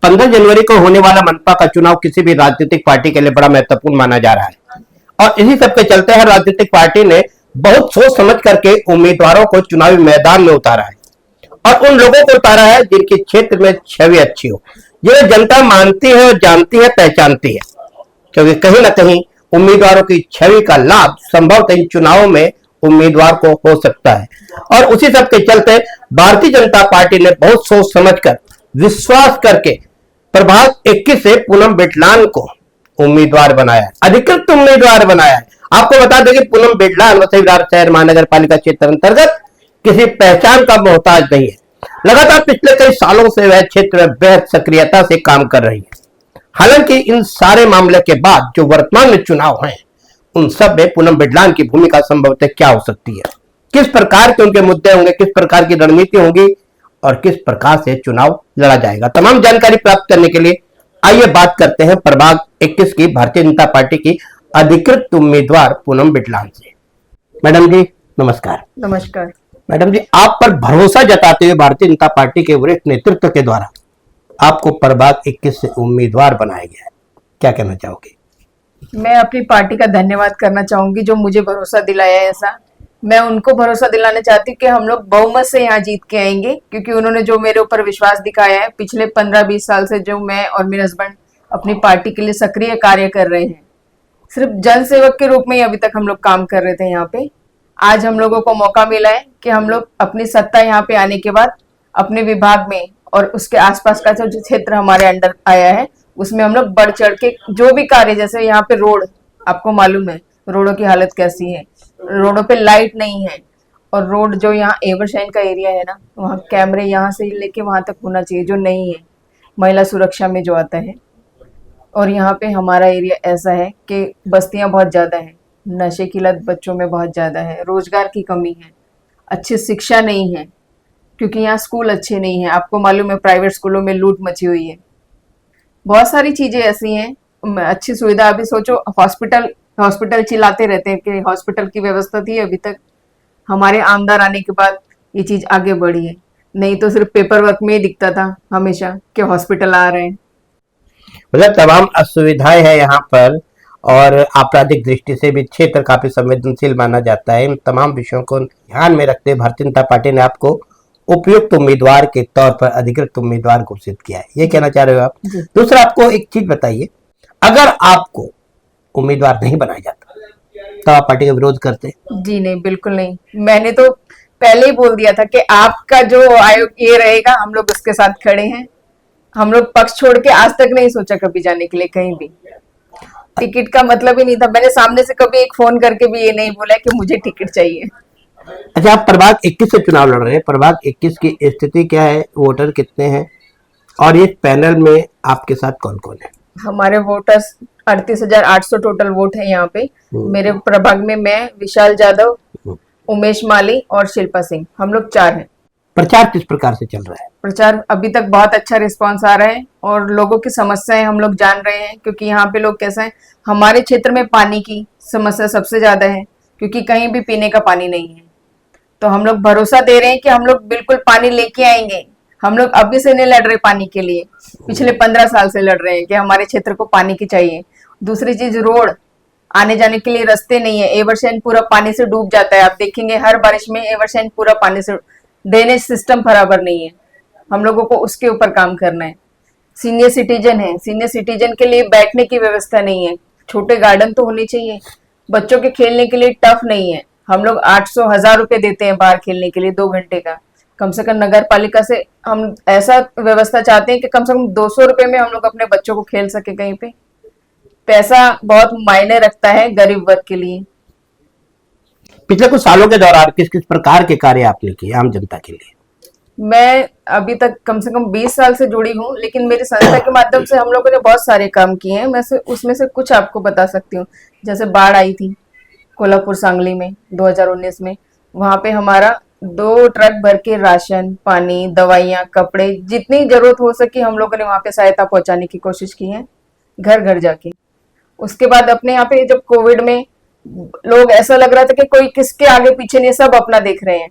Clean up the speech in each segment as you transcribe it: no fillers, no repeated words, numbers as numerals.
15 जनवरी को होने वाला मनपा का चुनाव किसी भी राजनीतिक पार्टी के लिए बड़ा महत्वपूर्ण माना जा रहा है और इसी सब के चलते हर राजनीतिक पार्टी ने बहुत सोच समझ करके उम्मीदवारों को चुनावी मैदान में उतारा है और उन लोगों को उतारा है जिनकी क्षेत्र में छवि अच्छी हो, जिन्हें जनता मानती है और जानती है, पहचानती है। क्योंकि कहीं ना कहीं उम्मीदवारों की छवि का लाभ संभवतः इन चुनावों में उम्मीदवार को हो सकता है और उसी सब के चलते भारतीय जनता पार्टी ने बहुत सोच समझकर विश्वास करके प्रभाग 21 से पूनम बिटलान को उम्मीदवार बनाया है, अधिकृत उम्मीदवार बनाया है। आपको बता दें कि पूनम बिटलान वसई विरार शहर महानगर पालिका क्षेत्र अंतर्गत किसी पहचान का मोहताज नहीं है। लगातार पिछले कई सालों से वह क्षेत्र में बेहद सक्रियता से काम कर रही है। हालांकि इन सारे मामले के बाद जो वर्तमान में चुनाव हैं, उन सब में पूनम बिटलान की भूमिका संभवतः क्या हो सकती है, किस प्रकार के उनके मुद्दे होंगे, किस प्रकार की रणनीति होगी और किस प्रकार से चुनाव लड़ा जाएगा। तमाम जानकारी प्राप्त करने के लिए आइए बात करते हैं प्रभाग 21 की भारतीय जनता पार्टी की अधिकृत उम्मीदवार पूनम बिटलान से। मैडम जी नमस्कार। नमस्कार। मैडम जी, आप पर भरोसा जताते हुए भारतीय जनता पार्टी के वरिष्ठ नेतृत्व के द्वारा आपको प्रभाग 21 से उम्मीदवार बनाया गया है, क्या कहना चाहोगे? मैं अपनी पार्टी का धन्यवाद करना चाहूंगी जो मुझे भरोसा दिलाया है। ऐसा मैं उनको भरोसा दिलाना चाहती हूँ कि हम लोग बहुमत से यहाँ जीत के आएंगे, क्योंकि उन्होंने जो मेरे ऊपर विश्वास दिखाया है पिछले 15-20 साल से, जो मैं और मेरे हस्बैंड अपनी पार्टी के लिए सक्रिय कार्य कर रहे हैं। सिर्फ जन सेवक के रूप में ही अभी तक हम लोग काम कर रहे थे यहाँ पे। आज हम लोगों को मौका मिला है कि हम लोग अपनी सत्ता यहाँ पे आने के बाद अपने विभाग में और उसके आसपास का जो क्षेत्र हमारे अंडर आया है उसमें हम लोग बढ़ चढ़ के जो भी कार्य, जैसे यहाँ पे रोड, आपको मालूम है रोडों की हालत कैसी है, रोडों पे लाइट नहीं है और रोड जो यहाँ एवरशाइन का एरिया है ना, वहाँ कैमरे यहाँ से लेके वहां तक होना चाहिए जो नहीं है, महिला सुरक्षा में जो आता है। और यहाँ पे हमारा एरिया ऐसा है कि बस्तियां बहुत ज्यादा है, नशे की लत बच्चों में बहुत ज्यादा है, रोजगार की कमी है, अच्छी शिक्षा नहीं है क्योंकि यहाँ स्कूल अच्छे नहीं है। आपको मालूम है प्राइवेट स्कूलों में लूट मची हुई है। बहुत सारी चीजें ऐसी हैं, अच्छी सुविधा। अभी सोचो हॉस्पिटल चिल्लाते रहते हैं कि हॉस्पिटल की व्यवस्था थी, अभी तक हमारे आमदार आने के बाद ये चीज आगे बढ़ी है, नहीं तो सिर्फ पेपर वर्क में ही दिखता था हमेशा कि हॉस्पिटल आ रहे हैं। मतलब तमाम असुविधाएं हैं यहाँ पर और आपराधिक दृष्टि से भी क्षेत्र काफी संवेदनशील माना जाता है। इन तमाम विषयों को ध्यान में रखते भारतीय जनता पार्टी ने आपको उपयुक्त उम्मीदवार के तौर पर अधिकृत उम्मीदवार घोषित किया है, ये कहना चाह रहे हो आप? दूसरा, आपको एक चीज बताइए, अगर आपको उम्मीदवार नहीं बनाया जाता तो आप पार्टी का विरोध करते? जी नहीं, बिल्कुल नहीं। मैंने तो पहले ही बोल दिया था कि आपका जो आयोग ये रहेगा, हम लोग उसके साथ खड़े हैं। हम लोग पक्ष छोड़ के आज तक नहीं सोचा कभी जाने के लिए कहीं भी। टिकट का मतलब ही नहीं था। मैंने सामने से कभी एक फोन करके भी ये नहीं बोला कि मुझे टिकट चाहिए। अच्छा, आप प्रभाग 21 से चुनाव लड़ रहे हैं, प्रभाग 21 की स्थिति क्या है, वोटर कितने हैं और ये पैनल में आपके साथ कौन कौन है? हमारे वोटर्स 38,800 टोटल वोट है यहाँ पे। मेरे प्रभाग में मैं, विशाल जाधव, उमेश माली और शिल्पा सिंह, हम लोग 4 हैं। प्रचार किस प्रकार से चल रहा है? प्रचार अभी तक बहुत अच्छा रिस्पांस आ रहा है और लोगों की समस्याएं हम लोग जान रहे हैं, क्योंकि यहाँ पे लोग कैसे हैं, हमारे क्षेत्र में पानी की समस्या सबसे ज्यादा है क्योंकि कहीं भी पीने का पानी नहीं है। तो हम लोग भरोसा दे रहे हैं कि हम लोग बिल्कुल पानी लेके आएंगे। हम लोग अभी से नहीं लड़ रहे पानी के लिए, पिछले 15 साल से लड़ रहे हैं कि हमारे क्षेत्र को पानी की चाहिए। दूसरी चीज, रोड, आने जाने के लिए रास्ते नहीं है, एवरशाइन पूरा पानी से डूब जाता है। आप देखेंगे हर बारिश में एवरशाइन पूरा पानी से, ड्रेनेज सिस्टम बराबर नहीं है। हम लोगों को उसके ऊपर काम करना है। सीनियर सिटीजन है, सीनियर सिटीजन के लिए बैठने की व्यवस्था नहीं है, छोटे गार्डन तो होने चाहिए। बच्चों के खेलने के लिए टफ नहीं है। हम लोग 800-1000 रुपए देते हैं बाहर खेलने के लिए 2 घंटे का। कम से कम नगर पालिका से हम ऐसा व्यवस्था चाहते हैं कि कम से कम 200 रुपए में हम लोग अपने बच्चों को खेल सके कहीं पे। पैसा बहुत मायने रखता है गरीब वर्ग के लिए। पिछले कुछ सालों के दौरान किस किस प्रकार के कार्य आपने किए आम जनता के लिए? मैं अभी तक कम से कम 20 साल से जुड़ी हूँ, लेकिन मेरी संस्था के माध्यम से हम लोगों ने बहुत सारे काम किए हैं। मैं उसमें से कुछ आपको बता सकती हूँ। जैसे बाढ़ आई थी कोल्हापुर सांगली में 2019 में, वहां पे हमारा 2 ट्रक भर के राशन, पानी, दवाइयाँ, कपड़े, जितनी जरूरत हो सकी हम लोगों ने वहां पे सहायता पहुंचाने की कोशिश की है, घर घर जाके। उसके बाद अपने यहाँ पे जब कोविड में लोग, ऐसा लग रहा था कि कोई किसके आगे पीछे नहीं, सब अपना देख रहे हैं,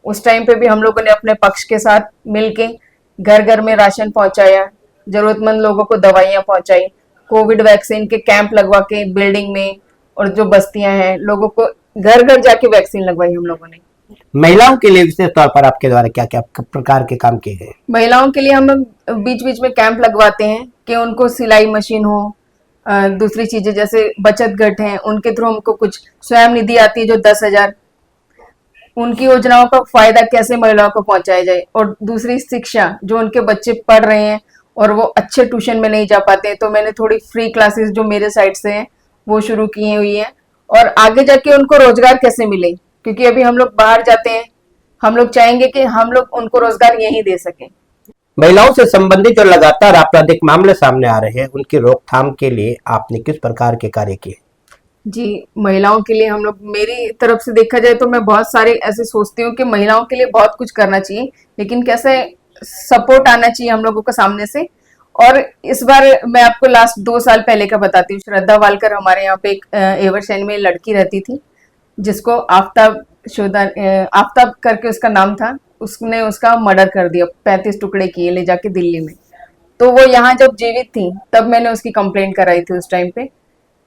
उस टाइम पे भी हम लोगों ने अपने पक्ष के साथ मिलके घर घर में राशन पहुंचाया, जरूरतमंद लोगों को दवाइयां पहुंचाई, कोविड वैक्सीन के कैंप लगवा के बिल्डिंग में, और जो बस्तियां हैं लोगों को घर घर जाके वैक्सीन लगवाई हम लोगों ने। महिलाओं के लिए विशेष तौर पर आपके द्वारा क्या क्या प्रकार के काम किए गए? महिलाओं के लिए हम लोग बीच बीच में कैंप लगवाते हैं कि उनको सिलाई मशीन हो, दूसरी चीजें जैसे बचत गट हैं उनके थ्रू हमको कुछ स्वयं निधि आती है जो 10,000, उनकी योजनाओं का फायदा कैसे महिलाओं को पहुंचाया जाए, और दूसरी शिक्षा जो उनके बच्चे पढ़ रहे हैं और वो अच्छे ट्यूशन में नहीं जा पाते, तो मैंने थोड़ी फ्री क्लासेस जो मेरे साइड से हैं वो शुरू की हुई है, और आगे जाके उनको रोजगार कैसे मिले, क्योंकि अभी हम लोग बाहर जाते हैं, हम लोग चाहेंगे कि हम लोग उनको रोजगार यहीं दे सकें। महिलाओं से संबंधित जो लगातार आपराधिक मामले सामने आ रहे हैं उनकी रोकथाम के लिए आपने किस प्रकार के कार्य किए? जी, महिलाओं के लिए हम लोग, मेरी तरफ से देखा जाए तो मैं बहुत सारे ऐसे सोचती हूँ कि महिलाओं के लिए बहुत कुछ करना चाहिए, लेकिन कैसे सपोर्ट आना चाहिए हम लोगों को सामने से। और इस बार मैं आपको लास्ट 2 साल पहले का बताती हूँ। श्रद्धा वालकर हमारे यहाँ पे एक एवरसैन में लड़की रहती थी जिसको आफताब करके उसका नाम था, उसने उसका मर्डर कर दिया, 35 टुकड़े किए ले जाके दिल्ली में। तो वो यहाँ जब जीवित थी तब मैंने उसकी कंप्लेंट कराई थी उस टाइम पे,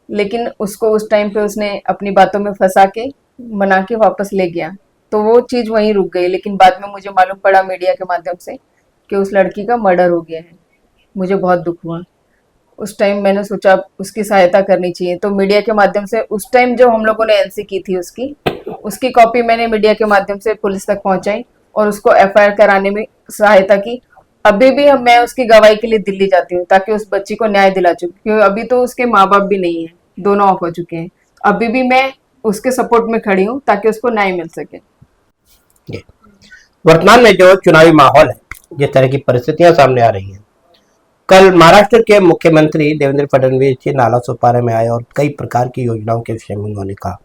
लेकिन उसको उस टाइम पे उसने अपनी बातों में फंसा के मना के वापस ले गया, तो वो चीज वहीं रुक गई। लेकिन बाद में मुझे मालूम पड़ा मीडिया के माध्यम से कि उस लड़की का मर्डर हो गया है। मुझे बहुत दुख हुआ। उस टाइम मैंने सोचा उसकी सहायता करनी चाहिए, तो मीडिया के माध्यम से उस टाइम जो हम लोगों ने एनसी की थी उसकी कॉपी मैंने मीडिया के माध्यम से पुलिस तक पहुंचाई और उसको एफआईआर कराने में सहायता की। अभी भी मैं उसकी गवाही के लिए दिल्ली जाती हूँ ताकि उस बच्ची को न्याय दिला चुकी, क्योंकि अभी तो उसके माँ बाप भी नहीं है, दोनों ऑफ हो चुके हैं। अभी भी मैं उसके सपोर्ट में खड़ी हूँ ताकि उसको न्याय मिल सके। वर्तमान में जो चुनावी माहौल है, जिस तरह की परिस्थितियां सामने आ रही हैं, कल महाराष्ट्र के मुख्यमंत्री देवेंद्र फडणवीस जी नाला सोपारा में आए और कई प्रकार की योजनाओं के विषय में उन्होंने कहा।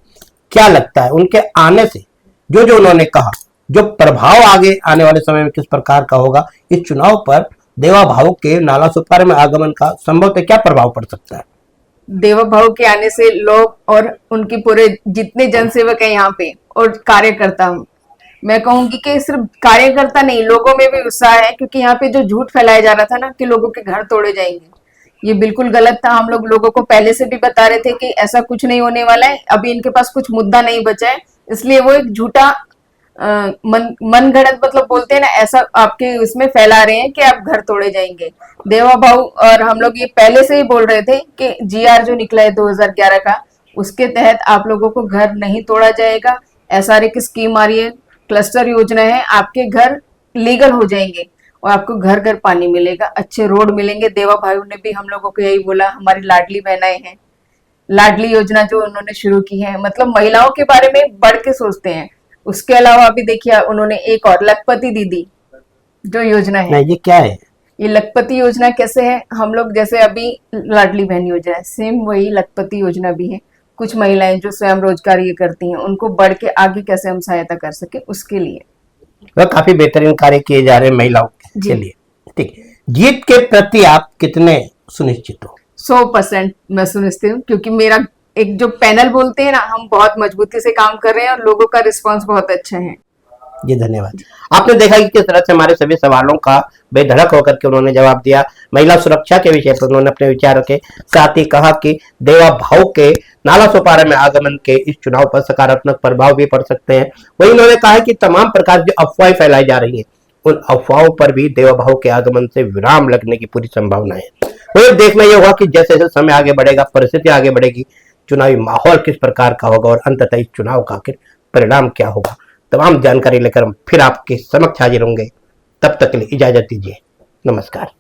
क्या लगता है उनके आने से जो जो उन्होंने कहा, जो प्रभाव आगे आने वाले समय में किस प्रकार का होगा, इस चुनाव पर देवा भाऊ के नाला सोपारा में आगमन का संभवतः क्या प्रभाव पड़ सकता है? देवा भाऊ के आने से लोग और उनके पूरे जितने जनसेवक है यहाँ पे और कार्यकर्ता, मैं कहूंगी कि सिर्फ कार्यकर्ता नहीं, लोगों में भी उत्साह है, क्योंकि यहाँ पे जो झूठ फैलाया जा रहा था ना कि लोगों के घर तोड़े जाएंगे, ये बिल्कुल गलत था। हम लोग लोगों को पहले से भी बता रहे थे कि ऐसा कुछ नहीं होने वाला है। अभी इनके पास कुछ मुद्दा नहीं बचा है, इसलिए वो एक झूठा मन गढ़ंत मतलब बोलते हैं ना, ऐसा आपके उसमें फैला रहे हैं कि आप घर तोड़े जाएंगे। देवा भाऊ और हम लोग ये पहले से ही बोल रहे थे कि जीआर जो निकला है 2011 का, उसके तहत आप लोगों को घर नहीं तोड़ा जाएगा। एसआरए की स्कीम आ रही है, क्लस्टर योजना है, आपके घर लीगल हो जाएंगे और आपको घर घर पानी मिलेगा, अच्छे रोड मिलेंगे। देवा भाई ने भी हम लोगों को यही बोला। हमारी लाडली बहनाएं हैं, लाडली योजना जो उन्होंने शुरू की है, मतलब महिलाओं के बारे में बढ़ के सोचते हैं। उसके अलावा अभी देखिए उन्होंने एक और लखपति दीदी जो योजना है, ये क्या है? ये लखपति योजना कैसे है, हम लोग जैसे अभी लाडली बहन योजना है, सेम वही लखपति योजना भी है। कुछ महिलाएं जो स्वयं रोजगार ये करती हैं, उनको बढ़ के आगे कैसे हम सहायता कर सके, उसके लिए वह काफी बेहतरीन कार्य किए जा रहे हैं महिलाओं के लिए। ठीक, जीत के प्रति आप कितने सुनिश्चित हो? 100% मैं सुनिश्चित हूँ, क्योंकि मेरा एक जो पैनल बोलते हैं ना, हम बहुत मजबूती से काम कर रहे हैं और लोगों का रिस्पांस बहुत अच्छा है। जी धन्यवाद। आपने देखा कि किस तरह से हमारे सभी सवालों का बेधड़क होकर के उन्होंने जवाब दिया। महिला सुरक्षा के विषय पर उन्होंने अपने विचार रखे, साथ ही कहा कि देवा भाऊ के नाला सोपारा में आगमन के इस चुनाव पर सकारात्मक प्रभाव भी पड़ सकते हैं। वही उन्होंने कहा कि तमाम प्रकार की अफवाहें फैलाई जा रही है, उन अफवाहों पर भी देवा भाऊ के आगमन से विराम लगने की पूरी संभावना है। वही देखना यह होगा कि जैसे जैसे समय आगे बढ़ेगा, परिस्थिति आगे बढ़ेगी, चुनावी माहौल किस प्रकार का होगा और अंततः इस चुनाव का आखिर परिणाम क्या होगा। तमाम जानकारी लेकर हम फिर आपके समक्ष हाजिर होंगे। तब तक के लिए इजाजत दीजिए। नमस्कार।